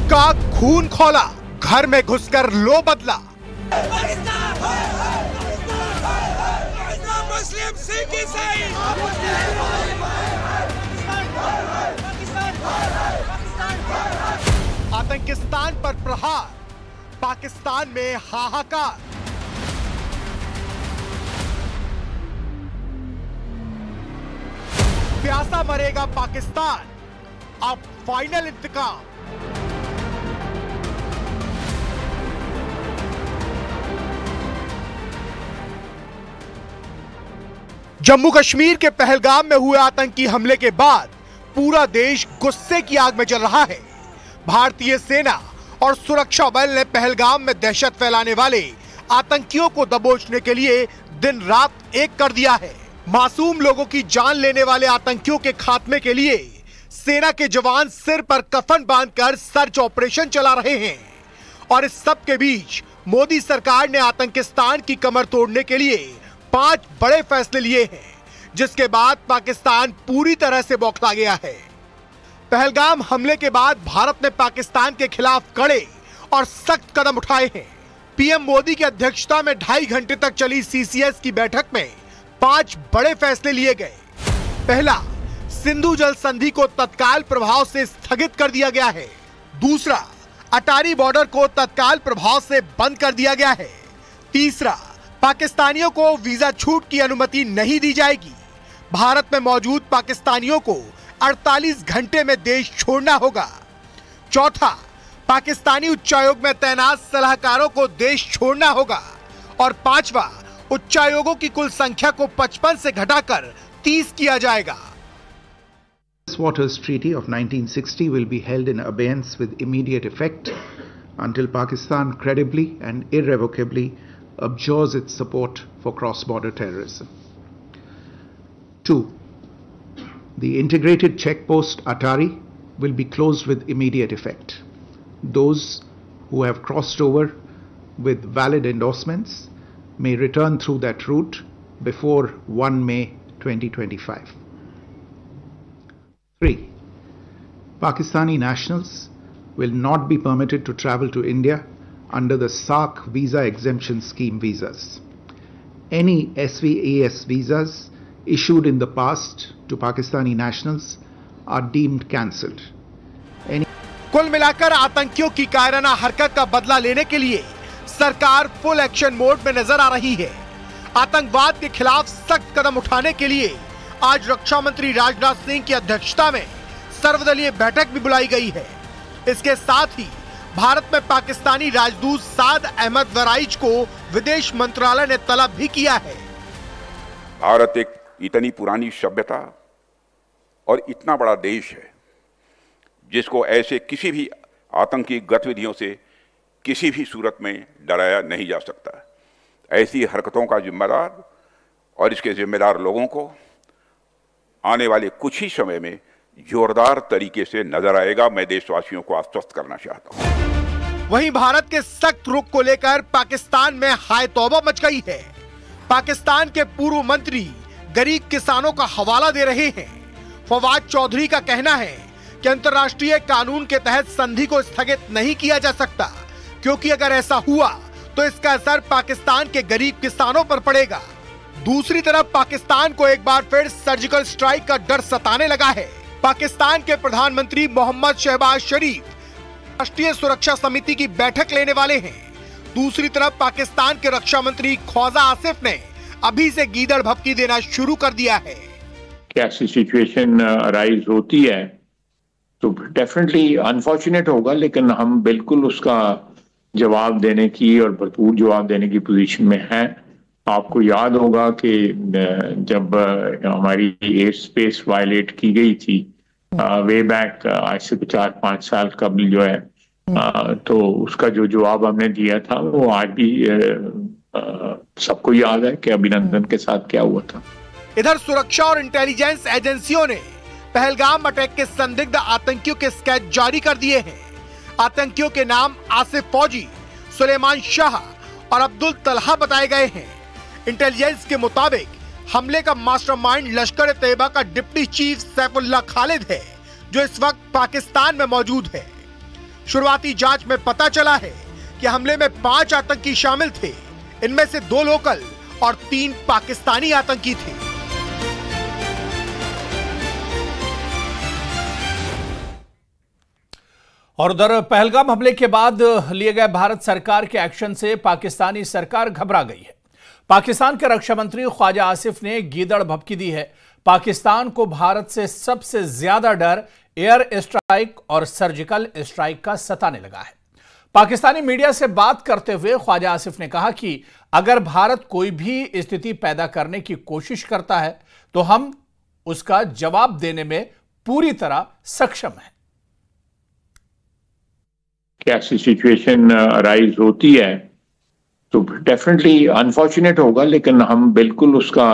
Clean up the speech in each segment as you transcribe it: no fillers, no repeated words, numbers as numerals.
का खून खौला, घर में घुसकर लो बदला। मुस्लिम सिख ईसाई आतंकिस्तान पर प्रहार, पाकिस्तान में हाहाकार। प्यासा मरेगा पाकिस्तान, अब फाइनल इंतकाम। जम्मू कश्मीर के पहलगाम में हुए आतंकी हमले के बाद पूरा देश गुस्से की आग में जल रहा है। भारतीय सेना और सुरक्षा बल ने पहलगाम में दहशत फैलाने वाले आतंकियों को दबोचने के लिए दिन रात एक कर दिया है। मासूम लोगों की जान लेने वाले आतंकियों के खात्मे के लिए सेना के जवान सिर पर कफन बांधकर सर्च ऑपरेशन चला रहे हैं। और इस सब के बीच मोदी सरकार ने आतंकिस्तान की कमर तोड़ने के लिए 5 बड़े फैसले लिए हैं, जिसके बाद पाकिस्तान पूरी तरह से बौखला गया है। पहलगाम हमले के बाद भारत ने पाकिस्तान के खिलाफ कड़े और सख्त कदम उठाए हैं। पीएम मोदी की अध्यक्षता में 2.5 घंटे तक चली सीसीएस की बैठक में 5 बड़े फैसले लिए गए। पहला, सिंधु जल संधि को तत्काल प्रभाव से स्थगित कर दिया गया है। दूसरा, अटारी बॉर्डर को तत्काल प्रभाव से बंद कर दिया गया है। तीसरा, पाकिस्तानियों को वीजा छूट की अनुमति नहीं दी जाएगी। भारत में मौजूद पाकिस्तानियों को 48 घंटे में देश छोड़ना होगा। चौथा, पाकिस्तानी उच्चायोग में तैनात सलाहकारों को देश छोड़ना होगा। और पांचवा, उच्चायोगों की कुल संख्या को 55 से घटाकर 30 किया जाएगा। This Waters Treaty of 1960 will be held in abeyance with immediate effect until Pakistan credibly and irrevocably abjures its support for cross-border terrorism. 2. The integrated checkpost Atari will be closed with immediate effect. Those who have crossed over with valid endorsements may return through that route before 1 May 2025. 3. Pakistani nationals will not be permitted to travel to India under the SAARC visa exemption scheme visas. Any SVAS visas issued in the past to Pakistani nationals are deemed cancelled. कुल मिलाकर आतंकियों की कायराना हरकत का बदला लेने के लिए सरकार फुल एक्शन मोड में नजर आ रही है। आतंकवाद के खिलाफ सख्त कदम उठाने के लिए आज रक्षा मंत्री राजनाथ सिंह की अध्यक्षता में सर्वदलीय बैठक भी बुलाई गई है। इसके साथ ही भारत में पाकिस्तानी राजदूत साद अहमद वराइच को विदेश मंत्रालय ने तलब भी किया है। भारत एक इतनी पुरानी सभ्यता और इतना बड़ा देश है जिसको ऐसे किसी भी आतंकी गतिविधियों से किसी भी सूरत में डराया नहीं जा सकता। ऐसी हरकतों का जिम्मेदार और इसके जिम्मेदार लोगों को आने वाले कुछ ही समय में जोरदार तरीके से नजर आएगा। मैं देशवासियों को आश्वस्त करना चाहता हूं। वहीं भारत के सख्त रुख को लेकर पाकिस्तान में हाय तौबा मच गई है। पाकिस्तान के पूर्व मंत्री गरीब किसानों का हवाला दे रहे हैं। फवाद चौधरी का कहना है कि अंतर्राष्ट्रीय कानून के तहत संधि को स्थगित नहीं किया जा सकता, क्योंकि अगर ऐसा हुआ तो इसका असर पाकिस्तान के गरीब किसानों पर पड़ेगा। दूसरी तरफ पाकिस्तान को एक बार फिर सर्जिकल स्ट्राइक का डर सताने लगा है। पाकिस्तान के प्रधानमंत्री मोहम्मद शहबाज शरीफ राष्ट्रीय सुरक्षा समिति की बैठक लेने वाले हैं। दूसरी तरफ पाकिस्तान के रक्षा मंत्री ख्वाजा आसिफ ने अभी से गीदड़ भभकी देना शुरू कर दिया है। कैसी सिचुएशन अराइज होती है तो डेफिनेटली अनफॉर्चुनेट होगा, लेकिन हम बिल्कुल उसका जवाब देने की और भरपूर जवाब देने की पोजीशन में हैं। आपको याद होगा कि जब हमारी एयर स्पेस वायलेट की गई थी वे बैक आज से 4-5 साल कबल जो है, तो उसका जो जवाब हमने दिया था वो आज भी सबको याद है कि अभिनंदन के साथ क्या हुआ था। इधर सुरक्षा और इंटेलिजेंस एजेंसियों ने पहलगाम अटैक के संदिग्ध आतंकियों के स्केच जारी कर दिए हैं। आतंकियों के नाम आसिफ फौजी, सुलेमान शाह और अब्दुल तलहा बताए गए हैं। इंटेलिजेंस के मुताबिक हमले का मास्टरमाइंड लश्कर ए तैयबा का डिप्टी चीफ सैफुल्लाह खालिद है, जो इस वक्त पाकिस्तान में मौजूद है। शुरुआती जांच में पता चला है कि हमले में 5 आतंकी शामिल थे। इनमें से 2 लोकल और 3 पाकिस्तानी आतंकी थे। और उधर पहलगाम हमले के बाद लिए गए भारत सरकार के एक्शन से पाकिस्तानी सरकार घबरा गई है। पाकिस्तान के रक्षा मंत्री ख्वाजा आसिफ ने गीदड़ भभकी दी है। पाकिस्तान को भारत से सबसे ज्यादा डर एयर स्ट्राइक और सर्जिकल स्ट्राइक का सताने लगा है। पाकिस्तानी मीडिया से बात करते हुए ख्वाजा आसिफ ने कहा कि अगर भारत कोई भी स्थिति पैदा करने की कोशिश करता है तो हम उसका जवाब देने में पूरी तरह सक्षम हैं। ऐसी सिचुएशन अराइज होती है तो डेफिनेटली अनफॉर्चुनेट होगा, लेकिन हम बिल्कुल उसका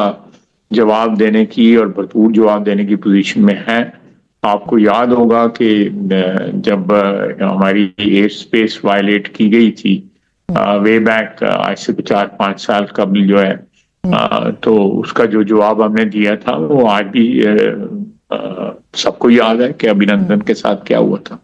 जवाब देने की और भरपूर जवाब देने की पोजीशन में हैं। आपको याद होगा कि जब हमारी एयर स्पेस वायलेट की गई थी वे बैक आज से 4-5 साल कबल जो है, तो उसका जो जवाब हमने दिया था वो आज भी सबको याद है कि अभिनंदन के साथ क्या हुआ था।